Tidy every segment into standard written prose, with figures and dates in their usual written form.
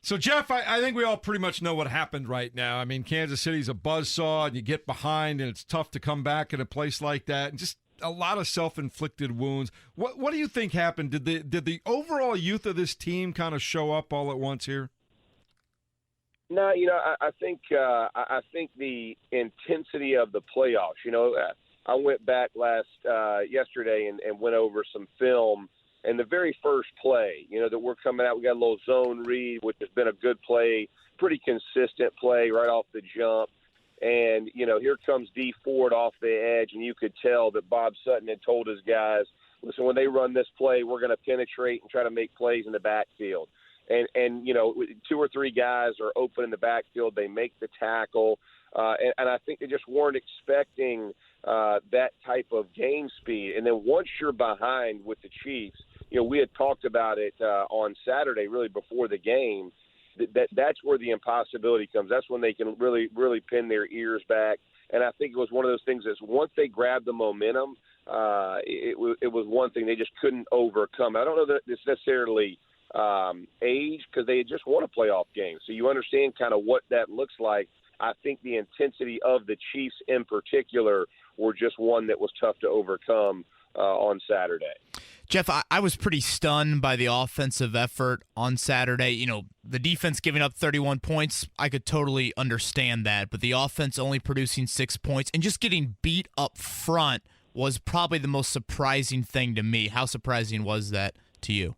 So, Jeff, I think we all pretty much know what happened right now. I mean, Kansas City's a buzzsaw, and you get behind, and it's tough to come back in a place like that, and just a lot of self-inflicted wounds. What do you think happened? Did the overall youth of this team kind of show up all at once here? No, I think the intensity of the playoffs. I went back yesterday and went over some film. And the very first play, that we're coming out, we got a little zone read, which has been a good play, pretty consistent play right off the jump. And, here comes D Ford off the edge, and you could tell that Bob Sutton had told his guys, listen, when they run this play, we're going to penetrate and try to make plays in the backfield. And 2 or 3 guys are open in the backfield. They make the tackle. And I think they just weren't expecting that type of game speed. And then once you're behind with the Chiefs, we had talked about it on Saturday, really before the game, that's where the impossibility comes. That's when they can really, really pin their ears back. And I think it was one of those things that once they grabbed the momentum, it was one thing they just couldn't overcome. I don't know that it's necessarily age, because they just won a playoff game. So you understand kind of what that looks like. I think the intensity of the Chiefs in particular were just one that was tough to overcome on Saturday. Jeff, I was pretty stunned by the offensive effort on Saturday. The defense giving up 31 points, I could totally understand that. But the offense only producing 6 points and just getting beat up front was probably the most surprising thing to me. How surprising was that to you?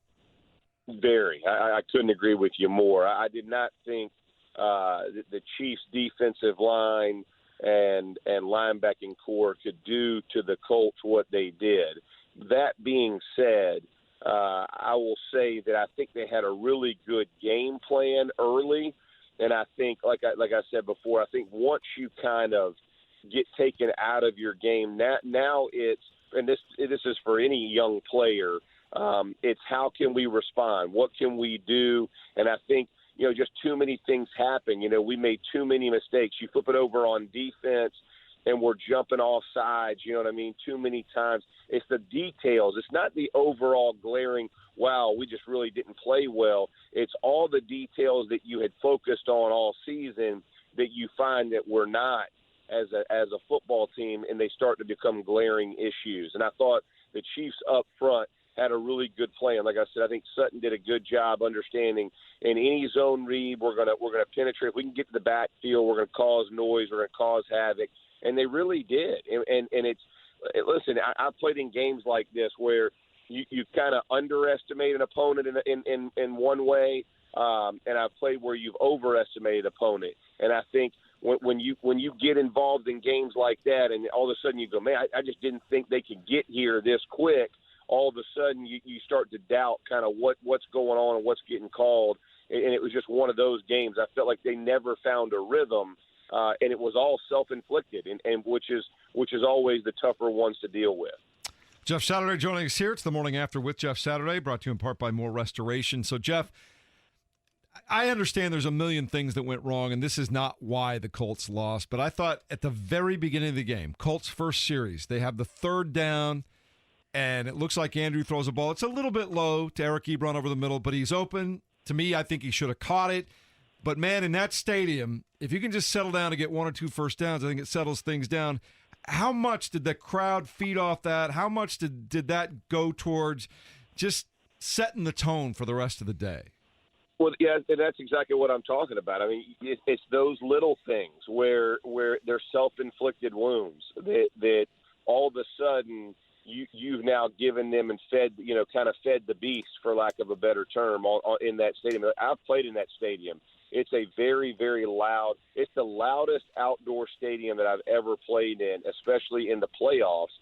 Very. I couldn't agree with you more. I did not think the Chiefs' defensive line and linebacking core could do to the Colts what they did. That being said, I will say that I think they had a really good game plan early, and I think, like I said before, I think once you kind of get taken out of your game, now it's, and this is for any young player, it's how can we respond? What can we do? And I think, just too many things happen. We made too many mistakes. You flip it over on defense, and we're jumping off sides, too many times. It's the details. It's not the overall glaring, wow, we just really didn't play well. It's all the details that you had focused on all season that you find that we're not as a football team, and they start to become glaring issues. And I thought the Chiefs up front had a really good plan. Like I said, I think Sutton did a good job understanding in any zone read, we're gonna penetrate. If we can get to the backfield, we're gonna cause noise, we're gonna cause havoc. And they really did. And listen, I've played in games like this where you kind of underestimate an opponent in one way, and I've played where you've overestimated an opponent. And I think when you get involved in games like that, and all of a sudden you go, man, I just didn't think they could get here this quick. All of a sudden you start to doubt kind of what's going on and what's getting called. And it was just one of those games. I felt like they never found a rhythm. And it was all self-inflicted, and which is always the tougher ones to deal with. Jeff Saturday joining us here. It's the Morning After with Jeff Saturday, brought to you in part by More Restoration. So, Jeff, I understand there's a million things that went wrong, and this is not why the Colts lost. But I thought at the very beginning of the game, Colts' first series, they have the third down, and it looks like Andrew throws a ball. It's a little bit low to Eric Ebron over the middle, but he's open. To me, I think he should have caught it. But, man, in that stadium, if you can just settle down and get 1 or 2 first downs, I think it settles things down. How much did the crowd feed off that? How much did that go towards just setting the tone for the rest of the day? Well, yeah, that's exactly what I'm talking about. I mean, it's those little things where they're self-inflicted wounds that all of a sudden you've now given them and fed, kind of fed the beast, for lack of a better term, in that stadium. I've played in that stadium. It's a very, very loud – it's the loudest outdoor stadium that I've ever played in, especially in the playoffs.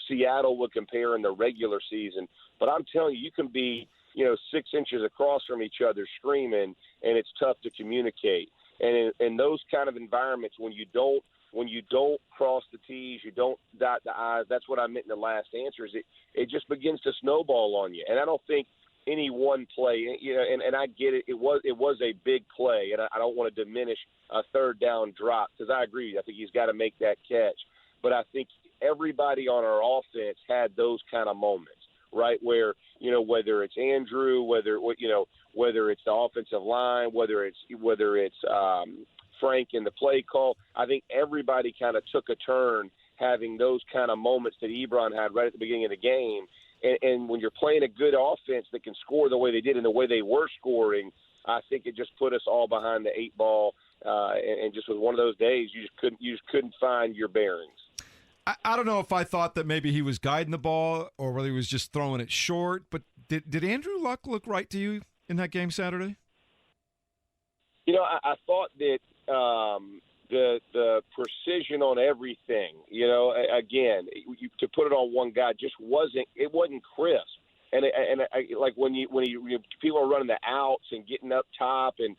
Seattle would compare in the regular season. But I'm telling you can be, 6 inches across from each other screaming, and it's tough to communicate. And in those kind of environments, when you don't cross the T's, you don't dot the I's, that's what I meant in the last answer, is it just begins to snowball on you. And I don't think – any one play, and I get it. It was a big play, and I don't want to diminish a third down drop, because I agree. I think he's got to make that catch. But I think everybody on our offense had those kind of moments right? Where, whether it's Andrew, whether it's the offensive line, whether it's Frank in the play call, I think everybody kind of took a turn having those kind of moments that Ebron had right at the beginning of the game. And when you're playing a good offense that can score the way they did and the way they were scoring, I think it just put us all behind the 8 ball, and just was one of those days you just couldn't find your bearings. I don't know if I thought that maybe he was guiding the ball or whether he was just throwing it short, but did Andrew Luck look right to you in that game Saturday? I thought that the precision on everything, again, to put it on one guy just wasn't crisp. And like when people are running the outs and getting up top and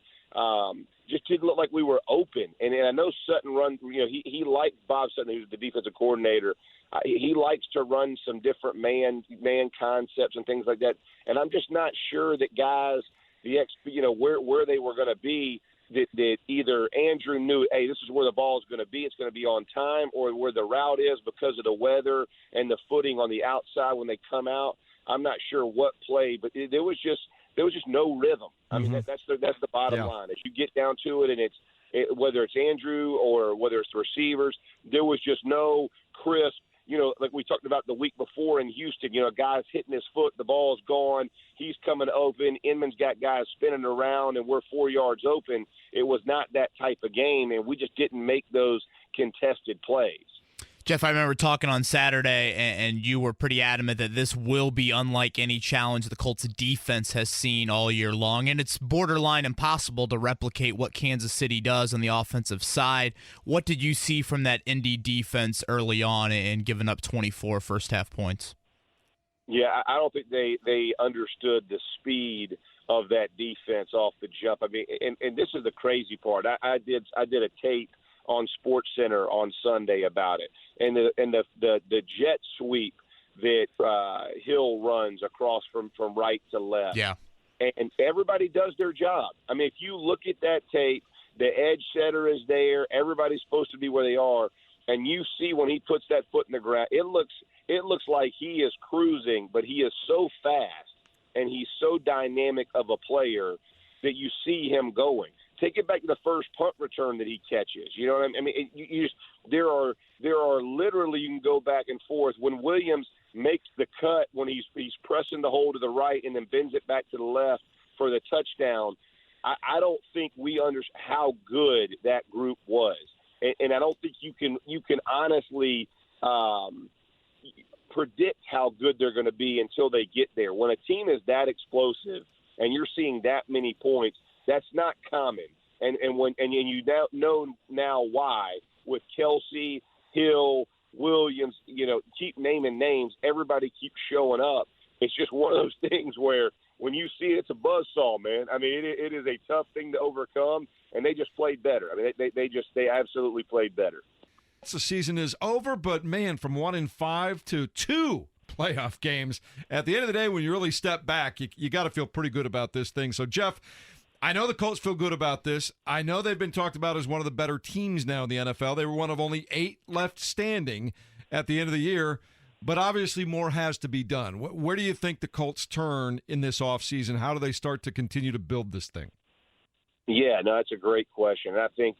just didn't look like we were open. And I know Sutton runs, he likes Bob Sutton, who's the defensive coordinator. He likes to run some different man concepts and things like that. And I'm just not sure that guys, where they were going to be, that either Andrew knew, hey, this is where the ball is going to be. It's going to be on time, or where the route is because of the weather and the footing on the outside when they come out. I'm not sure what play, but there was just no rhythm. I mean, that's the bottom line. As you get down to it, and whether it's Andrew or whether it's the receivers, there was just no crisp. Like we talked about the week before in Houston, a guy's hitting his foot, the ball's gone, he's coming open, Inman's got guys spinning around, and we're 4 yards open. It was not that type of game, and we just didn't make those contested plays. Jeff, I remember talking on Saturday, and you were pretty adamant that this will be unlike any challenge the Colts defense has seen all year long, and it's borderline impossible to replicate what Kansas City does on the offensive side. What did you see from that Indy defense early on in giving up 24 first-half points? Yeah, I don't think they understood the speed of that defense off the jump. I mean, and this is the crazy part. I did a tape on SportsCenter on Sunday about it, and the jet sweep that Hill runs across from right to left. Yeah, and everybody does their job. I mean, if you look at that tape, the edge setter is there. Everybody's supposed to be where they are, and you see when he puts that foot in the ground, it looks like he is cruising, but he is so fast and he's so dynamic of a player that you see him going. Take it back to the first punt return that he catches. You know what I mean? There are literally, you can go back and forth. When Williams makes the cut, when he's pressing the hole to the right and then bends it back to the left for the touchdown, I don't think we understand how good that group was. And I don't think you can honestly predict how good they're going to be until they get there. When a team is that explosive and you're seeing that many points, that's not common, and you now know why with Kelsey, Hill, Williams. Keep naming names. Everybody keeps showing up. It's just one of those things where when you see it, it's a buzzsaw, man. I mean, it is a tough thing to overcome, and they just played better. I mean, they absolutely played better. The season is over, but man, from 1-5 to 2 playoff games. At the end of the day, when you really step back, you got to feel pretty good about this thing. So, Jeff, I know the Colts feel good about this. I know they've been talked about as one of the better teams now in the NFL. They were one of only 8 left standing at the end of the year, but obviously more has to be done. Where do you think the Colts turn in this offseason? How do they start to continue to build this thing? Yeah, no, that's a great question. I think,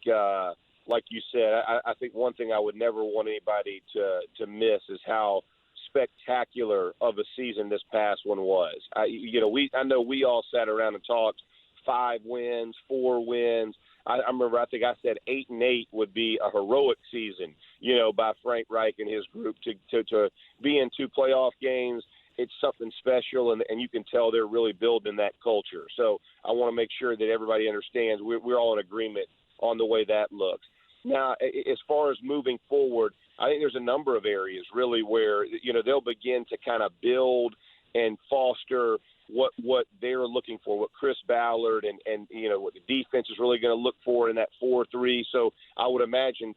like you said, I think one thing I would never want anybody to miss is how spectacular of a season this past one was. I know we all sat around and talked 5 wins, 4 wins. I remember I think I said 8-8 would be a heroic season, by Frank Reich and his group to be in 2 playoff games. It's something special, and you can tell they're really building that culture. So I want to make sure that everybody understands we're all in agreement on the way that looks. Now, as far as moving forward, I think there's a number of areas really where, they'll begin to kind of build and foster what they're looking for, what Chris Ballard and what the defense is really going to look for in that 4-3. So I would imagine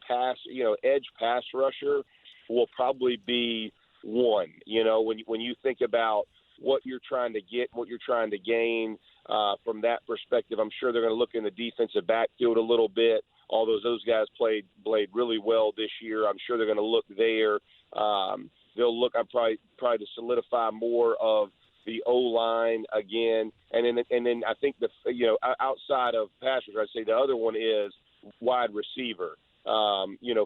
edge pass rusher will probably be one. When you think about what you're trying to get, what you're trying to gain from that perspective, I'm sure they're going to look in the defensive backfield a little bit. Although those guys played really well this year, I'm sure they're going to look there. they'll look probably to solidify more of the O-line again. And then I think outside of pass rusher, I'd say the other one is wide receiver.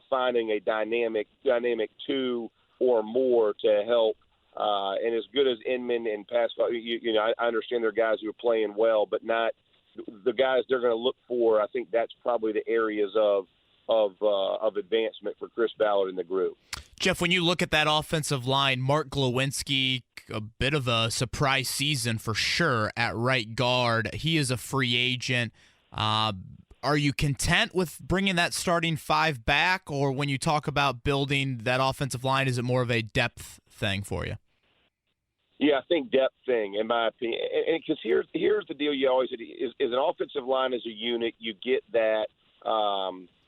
Finding a dynamic two or more to help. And as good as Inman and Pascal, I understand they're guys who are playing well, but not the guys they're going to look for. I think that's probably the areas of advancement for Chris Ballard and the group. Jeff, when you look at that offensive line, Mark Glowinski, a bit of a surprise season for sure at right guard. He is a free agent. Are you content with bringing that starting five back, or when you talk about building that offensive line, is it more of a depth thing for you? Yeah, I think depth thing, in my opinion. And because here's the deal you always is an offensive line as a unit, you get that.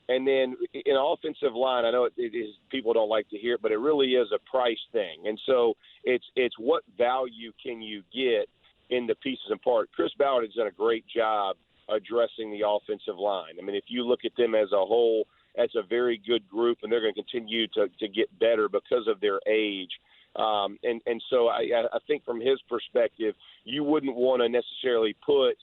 And then in offensive line, I know it is, people don't like to hear it, but it really is a price thing. And so it's what value can you get in the pieces and parts. Chris Ballard has done a great job addressing the offensive line. I mean, if you look at them as a whole, that's a very good group, and they're going to continue to get better because of their age. And so I think from his perspective, you wouldn't want to necessarily put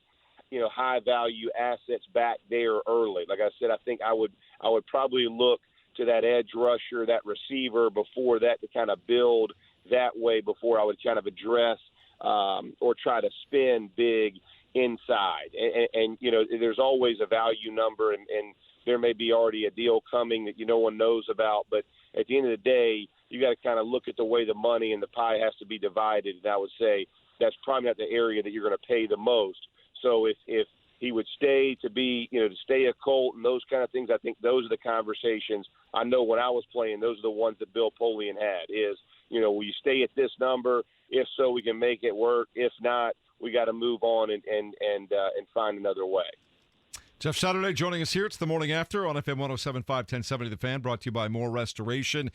high value assets back there early. Like I said, I think I would probably look to that edge rusher, that receiver before that to kind of build that way before I would kind of address or try to spin big inside. And there's always a value number, and there may be already a deal coming that no one knows about. But at the end of the day, you got to kind of look at the way the money and the pie has to be divided. And I would say that's probably not the area that you're going to pay the most. So if he would stay to be, to stay a Colt and those kind of things, I think those are the conversations. I know when I was playing, those are the ones that Bill Polian had is, will you stay at this number? If so, we can make it work. If not, we got to move on and find another way. Jeff Saturday joining us here. It's the morning after on FM 107.5, 1070 The Fan, brought to you by More Restoration.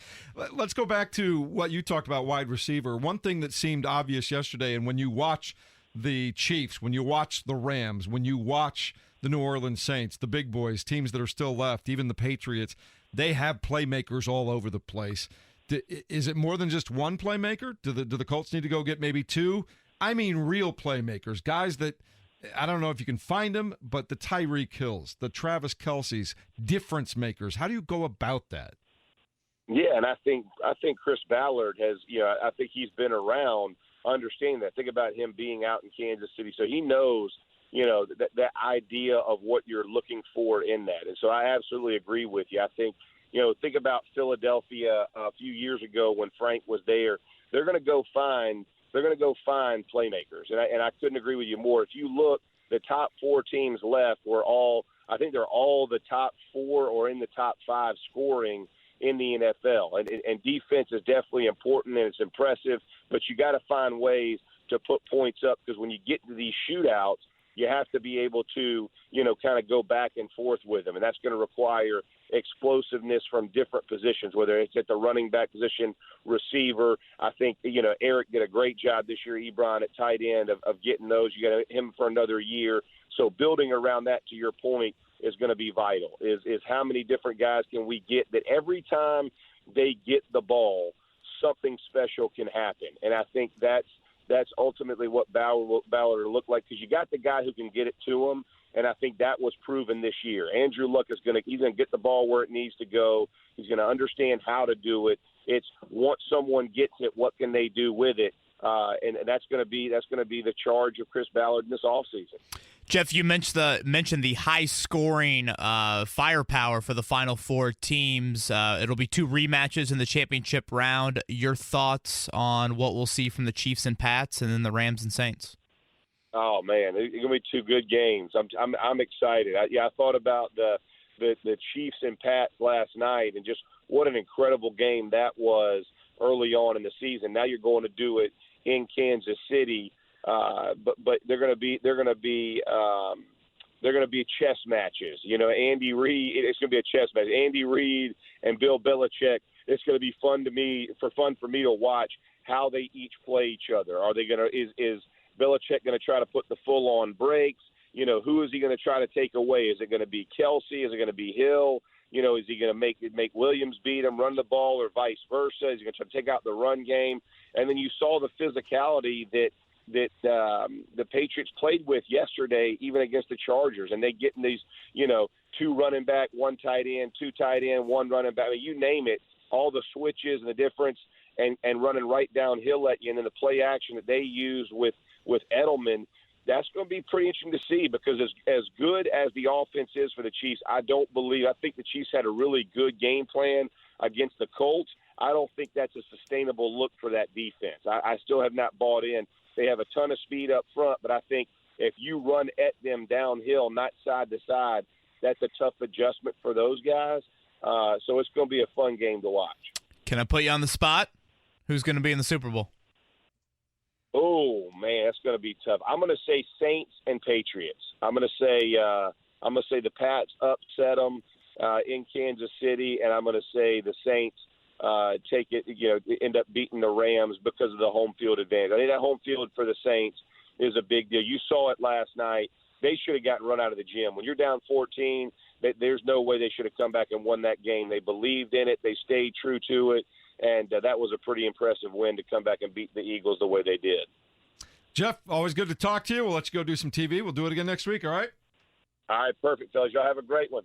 Let's go back to what you talked about, wide receiver. One thing that seemed obvious yesterday, and when you watch the Chiefs, when you watch the Rams, when you watch the New Orleans Saints, the big boys, teams that are still left, even the Patriots, they have playmakers all over the place. Is it more than just one playmaker? Do the Colts need to go get maybe two? I mean real playmakers, guys that, I don't know if you can find them, but the Tyreek Hills, the Travis Kelce's, difference makers. How do you go about that? Yeah, and I think Chris Ballard has, I think he's been around understanding that. Think about him being out in Kansas City. So he knows, that idea of what you're looking for in that. And so I absolutely agree with you. I think, think about Philadelphia a few years ago when Frank was there. They're going to go find playmakers. And I couldn't agree with you more. If you look, the top four teams left I think they're all the top four or in the top five scoring in the NFL. And defense is definitely important and it's impressive, but you got to find ways to put points up because when you get to these shootouts, you have to be able to, kind of go back and forth with them. And that's going to require explosiveness from different positions, whether it's at the running back position, receiver. I think, Eric did a great job this year, Ebron at tight end of getting those. You got him for another year. So building around that, to your point, is going to be vital, is how many different guys can we get that every time they get the ball, something special can happen. And I think that's ultimately what Ballard will look like because you got the guy who can get it to him, and I think that was proven this year. Andrew Luck he's going to get the ball where it needs to go. He's going to understand how to do it. It's once someone gets it, what can they do with it? And that's going to be the charge of Chris Ballard in this offseason. Jeff, you mentioned the high-scoring firepower for the final four teams. It'll be two rematches in the championship round. Your thoughts on what we'll see from the Chiefs and Pats, and then the Rams and Saints? Oh man, it's going to be two good games. I'm excited. I thought about the Chiefs and Pats last night, and just what an incredible game that was early on in the season. Now you're going to do it in Kansas City. But they're going to be chess matches. Andy Reid. It's going to be a chess match. Andy Reid and Bill Belichick. It's going to be fun for me to watch how they each play each other. Are they going to? Is Belichick going to try to put the full on breaks? Who is he going to try to take away? Is it going to be Kelsey? Is it going to be Hill? Is he going to make Williams beat him, run the ball, or vice versa? Is he going to try to take out the run game? And then you saw the physicality that the Patriots played with yesterday, even against the Chargers, and they get in these, 2 running back, 1 tight end, 2 tight end, 1 running back. I mean, you name it, all the switches and the difference, and running right downhill at you, and then the play action that they use with Edelman. That's going to be pretty interesting to see, because as good as the offense is for the Chiefs, I think the Chiefs had a really good game plan against the Colts. I don't think that's a sustainable look for that defense. I still have not bought in. They have a ton of speed up front, but I think if you run at them downhill, not side to side, that's a tough adjustment for those guys. So it's going to be a fun game to watch. Can I put you on the spot? Who's going to be in the Super Bowl? Oh man, that's going to be tough. I'm going to say Saints and Patriots. I'm going to say the Pats upset them in Kansas City, and I'm going to say the Saints take it. End up beating the Rams because of the home field advantage. I think that home field for the Saints is a big deal. You saw it last night. They should have gotten run out of the gym. When you're down 14, there's no way they should have come back and won that game. They believed in it. They stayed true to it. And that was a pretty impressive win to come back and beat the Eagles the way they did. Jeff, always good to talk to you. We'll let you go do some TV. We'll do it again next week, all right? All right, perfect, fellas. Y'all have a great one.